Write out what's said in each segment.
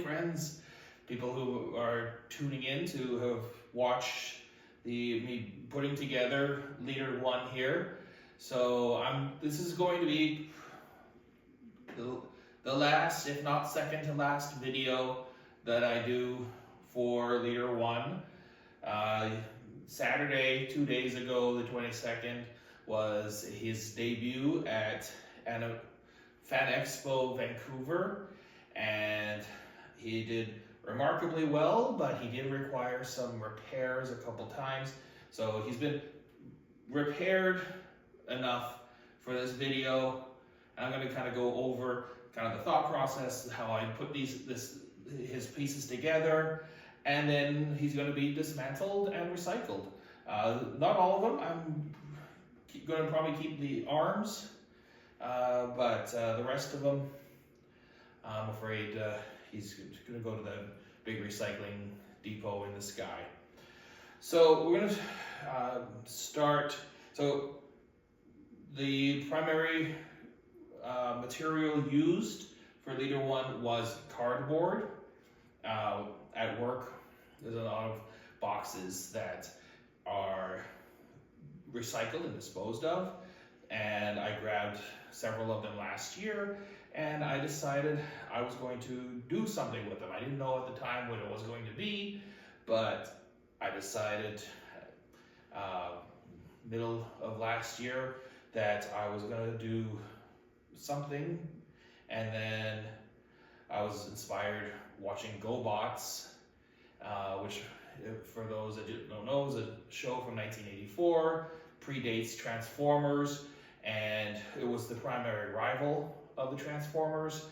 friends, people who are tuning in to have watched me putting together Leader 1 here. So this is going to be the last, if not second to last video that I do for Leader 1. Saturday, 2 days ago, the 22nd, was his debut at Fan Expo Vancouver, and he did remarkably well, but he did require some repairs a couple times. So he's been repaired enough for this video. I'm going to kind of go over kind of the thought process, how I put his pieces together, and then he's going to be dismantled and recycled. Not all of them. I'm going to probably keep the arms, but the rest of them, I'm afraid he's going to go to the big recycling depot in the sky. So we're going to start. So the primary material used for Leader 1 was cardboard. At work, there's a lot of boxes that are recycled and disposed of, and I grabbed several of them last year, and I decided I was going to do something with them. I didn't know at the time what it was going to be, but I decided middle of last year that I was going to do something, and then I was inspired watching Gobots, which, for those that don't know, is a show from 1984, predates Transformers, and it was the primary rival of the Transformers.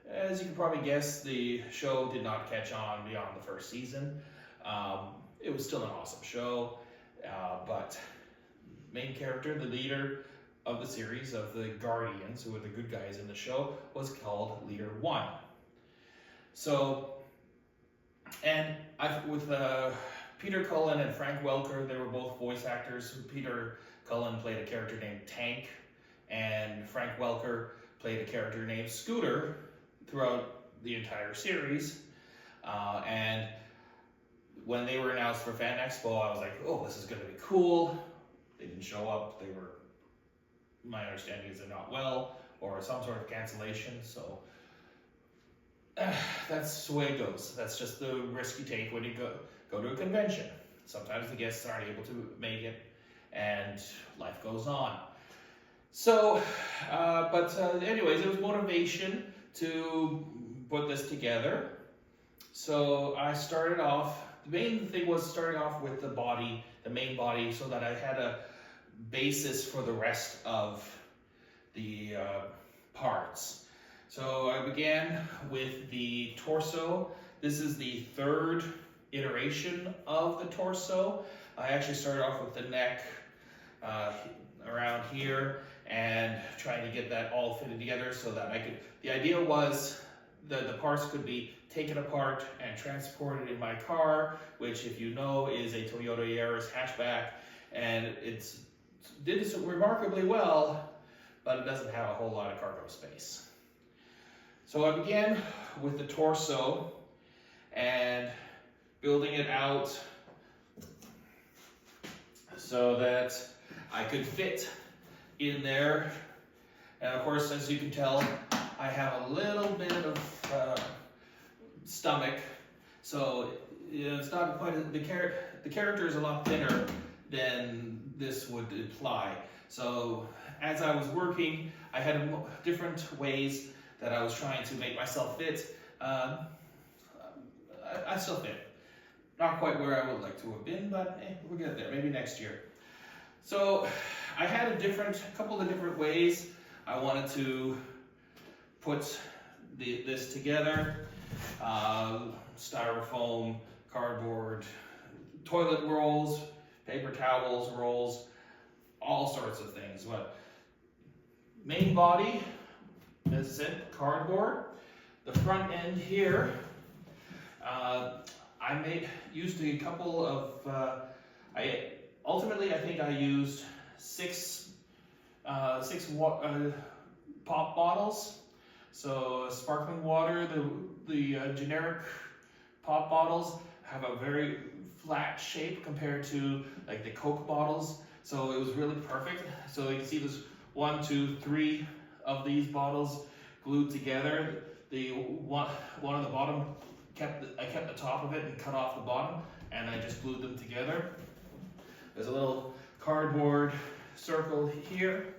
As you can probably guess, the show did not catch on beyond the first season. It was still an awesome show, but main character, the leader of the series, of the Guardians, who were the good guys in the show, was called Leader 1. So, and with Peter Cullen and Frank Welker, they were both voice actors. Peter Cullen played a character named Tank, and Frank Welker played a character named Scooter throughout the entire series. And when they were announced for Fan Expo, I was like, oh, this is going to be cool. They didn't show up. They were, my understanding is they're not well, or some sort of cancellation. So that's the way it goes. That's just the risk you take when you go to a convention. Sometimes the guests aren't able to make it, and life goes on. So, anyways, it was motivation to put this together. So I started off, the main thing was starting off with the body, the main body, so that I had a basis for the rest of the parts. So I began with the torso. This is the third iteration of the torso. I actually started off with the neck around here and trying to get that all fitted together so that I could, the idea was that the parts could be taken apart and transported in my car, which, if you know, is a Toyota Yaris hatchback, and it did remarkably well, but it doesn't have a whole lot of cargo space. So I began with the torso and building it out so that I could fit in there. And of course, as you can tell, I have a little bit of stomach, so it's not quite, the character is a lot thinner than this would imply. So as I was working, I had different ways that I was trying to make myself fit. I still fit. Not quite where I would like to have been, but we'll get there, maybe next year. So I had a couple of different ways I wanted to put this together. Styrofoam, cardboard, toilet rolls, paper towels, rolls, all sorts of things. But main body, as I said, cardboard. The front end here, I used a couple of, ultimately I think I used six pop bottles So sparkling water, the generic pop bottles have a very flat shape compared to like the Coke bottles. So it was really perfect. So you can see there's 1, 2, 3 of these bottles glued together. The one on the bottom, I kept the top of it and cut off the bottom, and I just glued them together. There's a little cardboard circle here.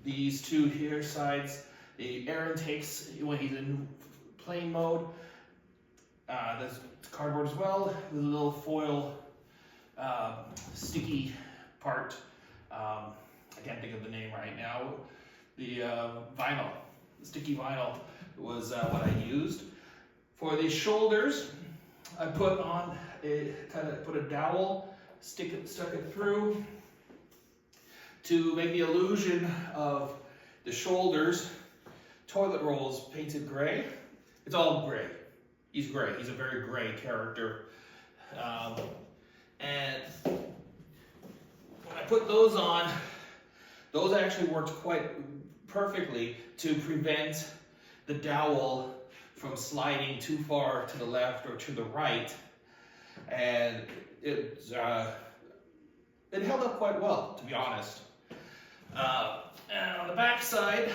These two here sides, the air intakes when he's in plane mode. There's cardboard as well with a little foil sticky part. I can't think of the name right now. The vinyl, sticky vinyl was what I used. For the shoulders, I put on put a dowel, stuck it through to make the illusion of the shoulders. Toilet rolls painted gray. It's all gray. He's gray. He's a very gray character. And when I put those on, those actually worked quite perfectly to prevent the dowel from sliding too far to the left or to the right. And it held up quite well, to be honest. And on the back side,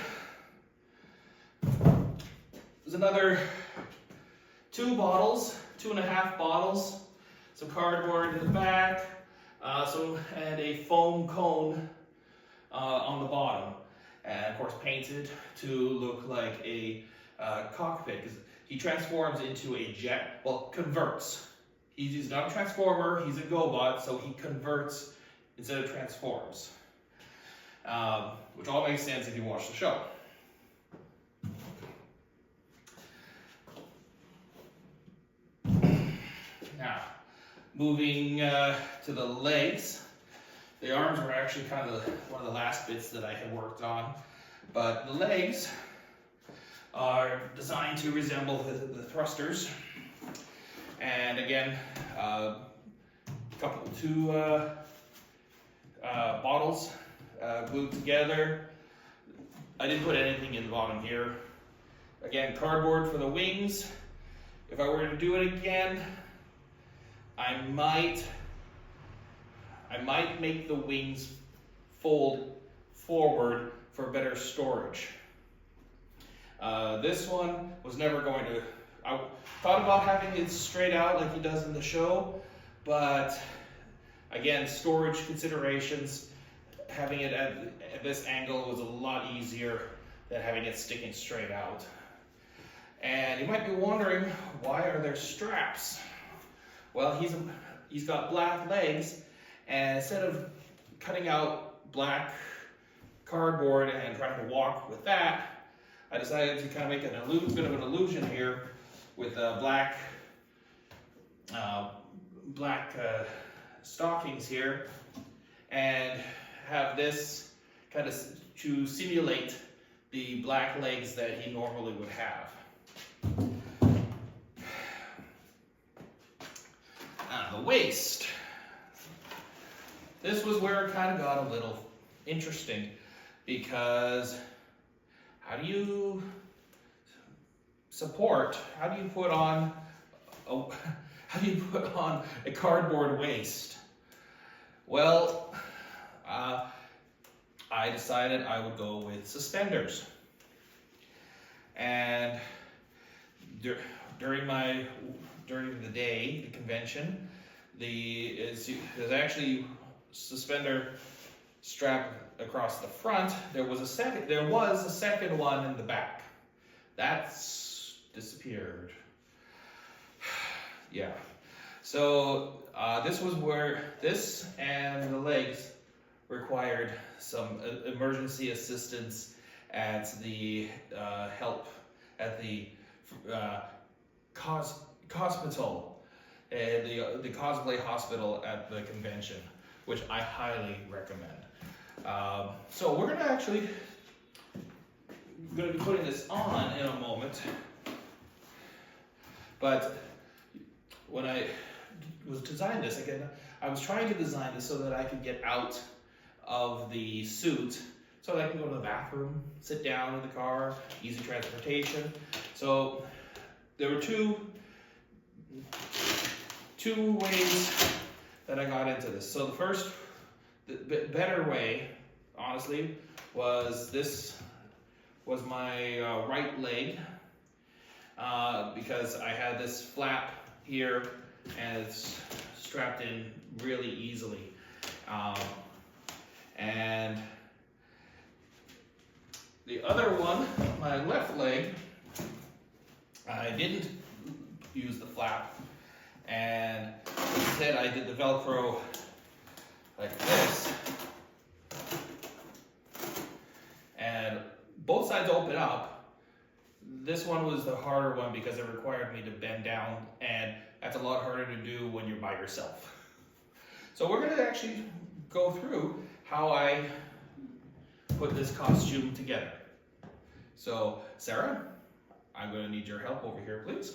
there's another 2 bottles, 2.5 bottles, some cardboard in the back, and a foam cone on the bottom, and of course painted to look like a cockpit, because he transforms into a jet, well, converts. He's not a transformer, he's a Gobot, so he converts instead of transforms. Which all makes sense if you watch the show. Now, moving to the legs. The arms were actually kind of one of the last bits that I had worked on, but the legs are designed to resemble the thrusters. And again, two bottles glued together. I didn't put anything in the bottom here. Again, cardboard for the wings. If I were to do it again, I might make the wings fold forward for better storage. This one was never going to, I thought about having it straight out like he does in the show, but again, storage considerations, having it at this angle was a lot easier than having it sticking straight out. And you might be wondering, why are there straps? Well, he's got black legs, and instead of cutting out black cardboard and trying to walk with that, I decided to kind of make a bit of an illusion here with black stockings here, and have this kind of to simulate the black legs that he normally would have. The waist. This was where it kind of got a little interesting, because how do you put on a cardboard waist? Well, I decided I would go with suspenders. And during the day, the convention, there's actually suspender strap across the front. There was a second one in the back. That's disappeared. Yeah. So this was where this and the legs required some emergency assistance at the help at the hospital, the cosplay hospital at the convention, which I highly recommend. So we're going to be putting this on in a moment, but when I was designing this, again, I was trying to design this so that I could get out of the suit so that I can go to the bathroom, sit down in the car, easy transportation. So there were two ways that I got into this. So the first, the better way, honestly, was this was my right leg, because I had this flap here and it's strapped in really easily. And the other one, my left leg, I didn't use the flap, and instead I did the Velcro like this, and both sides open up. This one was the harder one because it required me to bend down, and that's a lot harder to do when you're by yourself. So we're going to actually go through how I put this costume together. So Sarah, I'm going to need your help over here, please.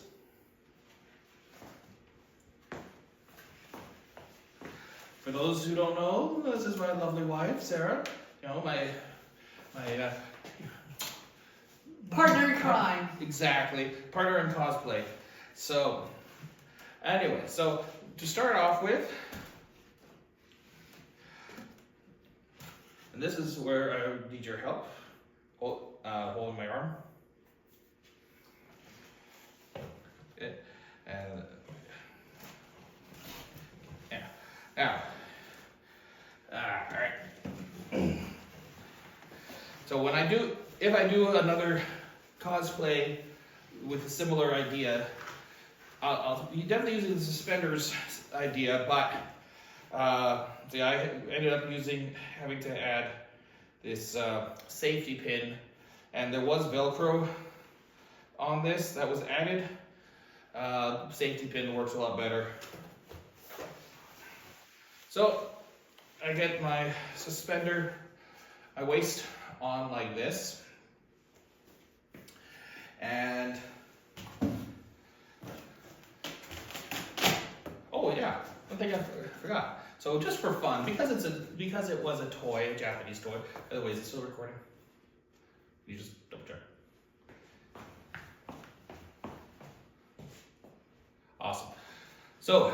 For those who don't know, this is my lovely wife, Sara. You know, my partner in crime. Exactly, partner in cosplay. So, anyway, so to start off with, and this is where I need your help, holding my arm. Okay. And yeah, now, all right. So when if I do another cosplay with a similar idea, I'll be definitely using the suspenders idea, but see, I ended up having to add this safety pin, and there was Velcro on this that was added. Safety pin works a lot better. So I get my suspender, my waist on like this, and oh yeah, one thing I forgot. So just for fun, because it was a toy, a Japanese toy. By the way, is it still recording? You just double check. Awesome. So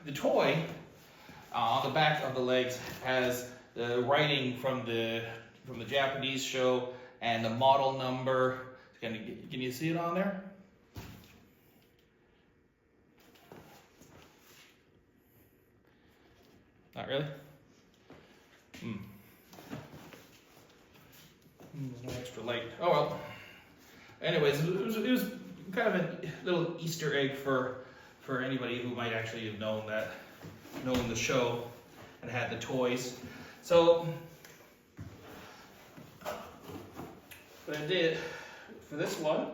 the toy on the back of the legs has the writing from the Japanese show and the model number. Can you see it on there? Not really? No extra light. Oh well. Anyways, it was kind of a little Easter egg for anybody who might actually have known the show and had the toys. So what I did for this one,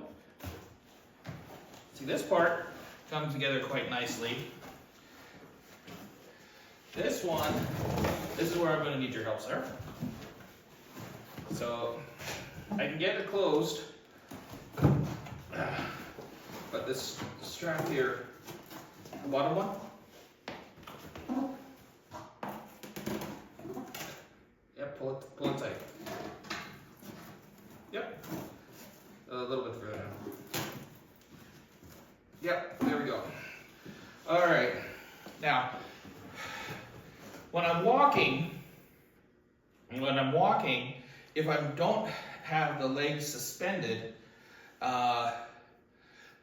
see, this part comes together quite nicely. This one, this is where I'm going to need your help, sir. So I can get it closed, but this strap here, the bottom one, yep, pull it tight. Yep, a little bit further down. Yep, there we go. All right, now when I'm walking, if I don't have the legs suspended,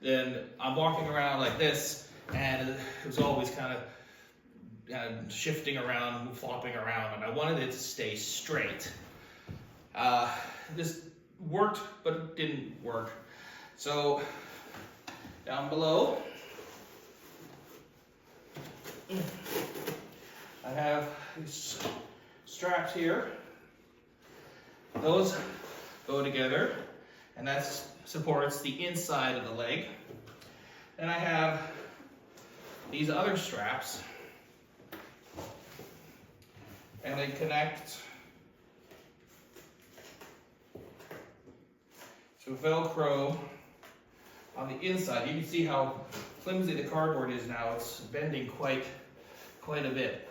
then I'm walking around like this, and it was always kind of shifting around, flopping around, and I wanted it to stay straight. This worked, but it didn't work. So down below, I have these straps here. Those go together, and that supports the inside of the leg. And I have these other straps, and they connect to Velcro on the inside. You can see how flimsy the cardboard is now. It's bending quite a bit.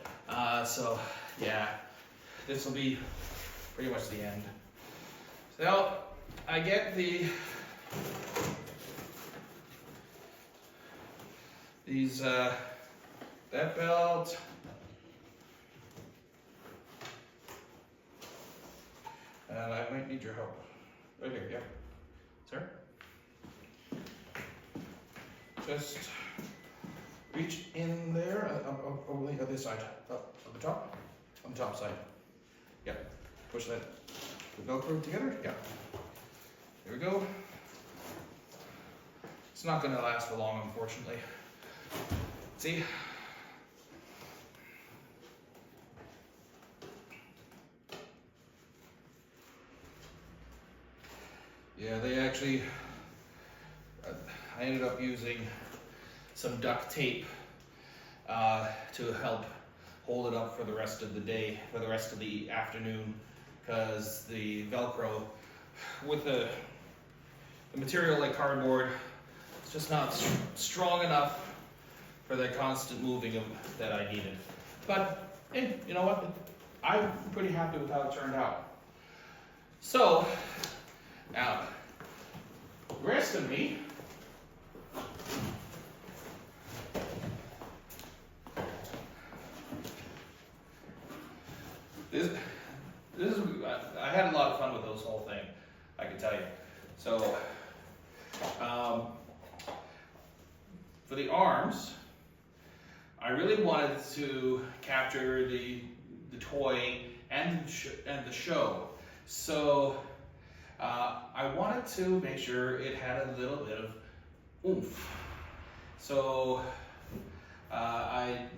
So yeah, this will be pretty much the end. Now, I get these that belt. And I might need your help. Right here, yeah. Sir? Just reach in there on the other side. On the top? On the top side. Yeah. Push that the Velcro together. Yeah. There we go. It's not going to last for long, unfortunately. See? Yeah, they actually, I ended up using some duct tape to help hold it up for the rest of the day, for the rest of the afternoon, because the Velcro, with the material like cardboard, it's just not strong enough for the constant moving that I needed. But, hey, you know what? I'm pretty happy with how it turned out. So, now, the rest of me, I had a lot of fun with this whole thing, I can tell you. So, for the arms, I really wanted to capture the toy and the show. So, I wanted to make sure it had a little bit of oomph. So I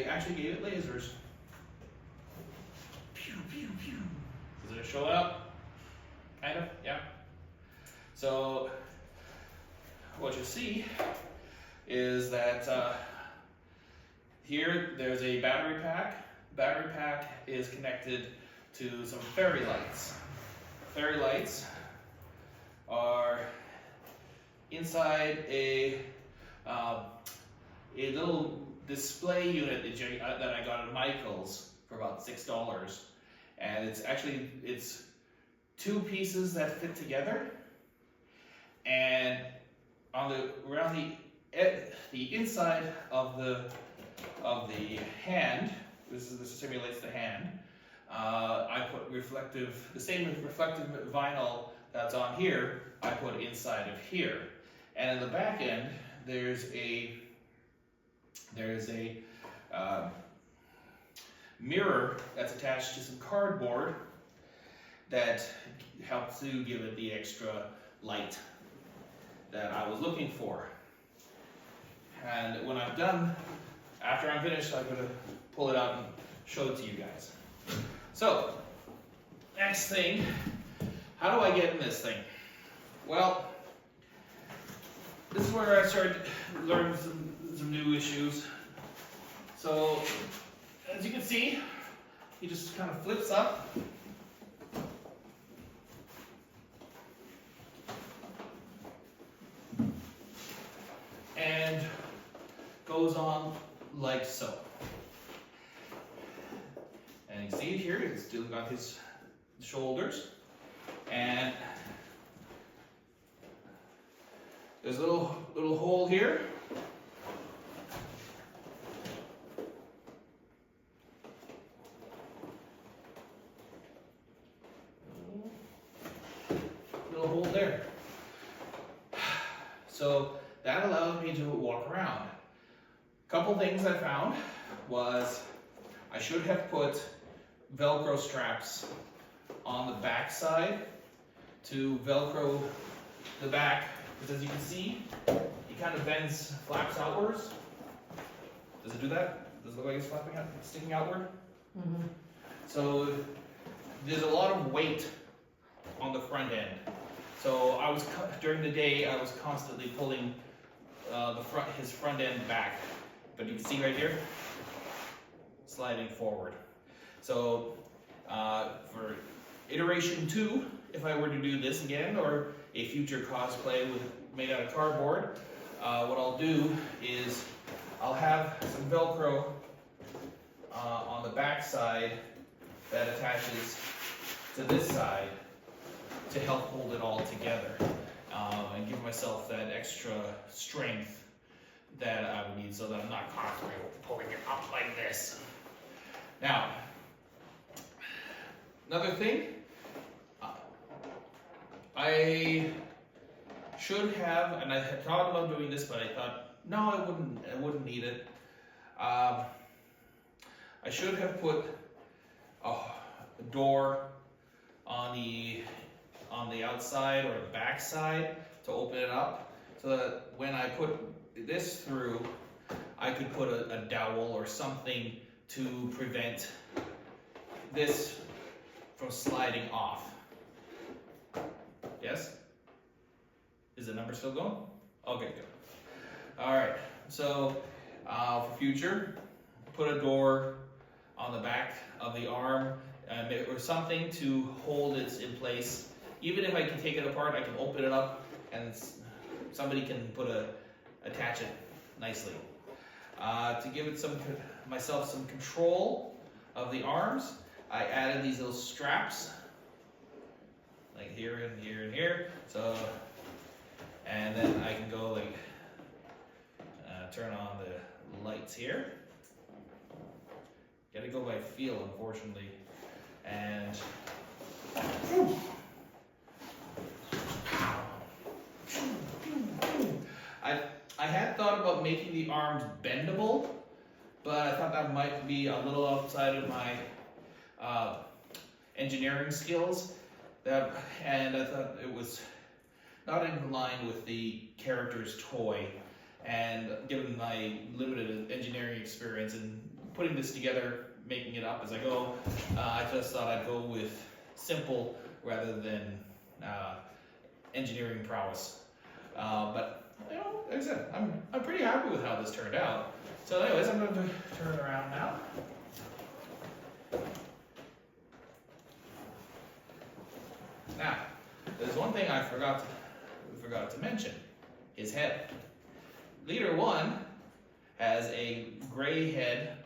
actually gave it lasers. Pew, pew, pew. Does it show up? Kind of, yeah. So what you see is that here there's a battery pack. Battery pack is connected to some fairy lights. Fairy lights are inside a little display unit that I got at Michael's for about $6, and it's two pieces that fit together, and around the inside of the hand, this simulates the hand. I put the same reflective vinyl that's on here, I put inside of here. And in the back end, there's a mirror that's attached to some cardboard that helps to give it the extra light that I was looking for. And when I'm done, after I'm finished, I'm going to pull it out and show it to you guys. So, next thing, how do I get in this thing? Well, this is where I started learning some new issues. So, as you can see, he just kind of flips up. And goes on like so. And you see it here, it's still got his shoulders. And there's a little hole here. Little hole there. So that allowed me to walk around. A couple things I found was I should have put Velcro straps on the back side to Velcro the back, because as you can see, it kind of bends, flaps outwards. Does it do that? Does it look like it's flapping out, sticking outward? Mm-hmm. So there's a lot of weight on the front end. So during the day, I was constantly pulling his front end back. But you can see right here, sliding forward. So for iteration 2, if I were to do this again, or a future cosplay made out of cardboard, what I'll do is I'll have some Velcro on the back side that attaches to this side, to help hold it all together and give myself that extra strength that I would need so that I'm not constantly pulling it up like this. Now, another thing, I should have, and I had thought about doing this, but I thought, no, I wouldn't need it. I should have put a door on the outside or the back side to open it up, so that when I put this through, I could put a dowel or something to prevent this from sliding off. Yes? Is the number still going? Okay, good. All right, so for future, put a door on the back of the arm or something to hold it in place. Even if I can take it apart, I can open it up and somebody can attach it nicely. To give it myself some control of the arms, I added these little straps, like here and here and here. So, and then I can go like turn on the lights here. Gotta go by feel, unfortunately. And I had thought about making the arms bendable, but I thought that might be a little outside of my engineering skills. And I thought it was not in line with the character's toy. And given my limited engineering experience and putting this together, making it up as I go, I just thought I'd go with simple rather than engineering prowess. But you know, like I said, I'm pretty happy with how this turned out. So anyways, I'm going to turn it around now. Now, there's one thing I forgot to mention, his head. Leader 1 has a gray head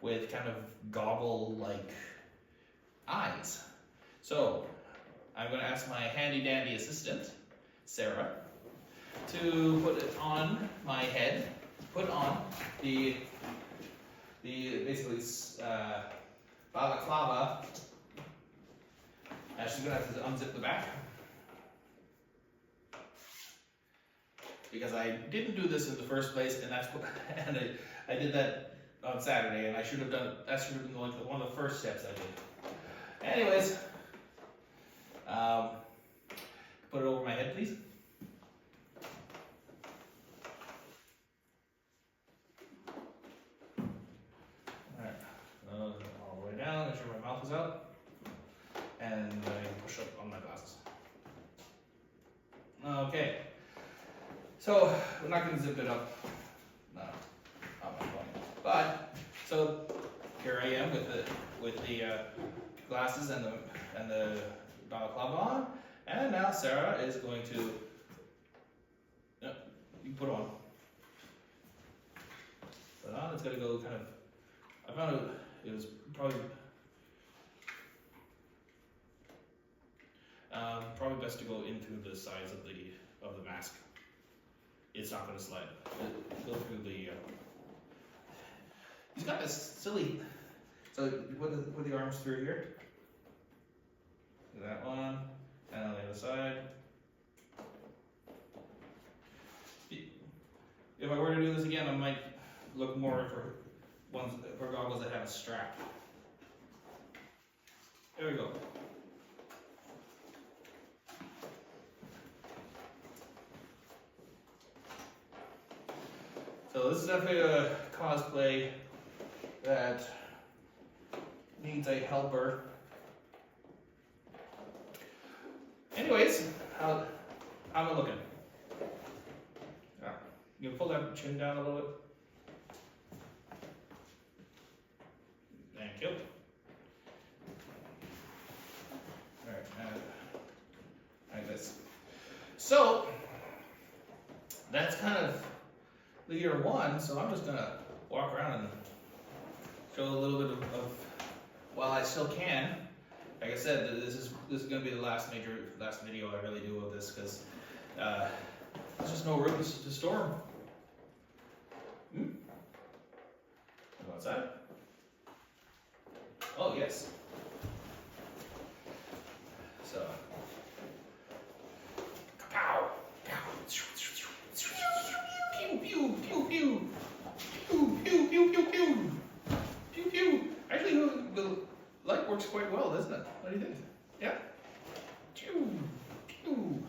with kind of goggle-like eyes. So, I'm going to ask my handy-dandy assistant, Sara, to put it on my head, put on the basically balaclava. She's going to have to unzip the back. Because I didn't do this in the first place, and I did that on Saturday, and that should have been like one of the first steps I did. Anyways, put it over my head, please. Alright, all the way down, make sure my mouth is out, and I push up on my glasses. Okay. So, we're not going to zip it up, no, not my point. But, so, here I am with the glasses and the balaclava on, and now Sara is going to, you put on. Put on, it's going to go kind of, I found it was probably best to go into the sides of the mask. It's not going to slide. Go through the. He's got this silly. So you put the arms through here. That one, and on the other side. If I were to do this again, I might look more for goggles that have a strap. There we go. So this is definitely a cosplay that needs a helper. Anyways, how am I looking? You can pull that chin down a little bit. Thank you. Alright, like this. So, that's kind of Leader 1, so I'm just gonna walk around and show a little bit of while I still can, like I said, this is gonna be the last video I really do of this because there's just no room to store them. Go outside. Oh yes. So. Pow! Pow! Pew pew pew pew. Pew pew pew pew pew. Pew pew. Actually, the light works quite well, doesn't it? What do you think? Yeah. Pew pew.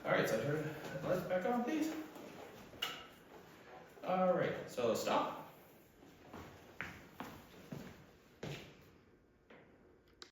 All right, so turn the lights back on, please. All right, so stop.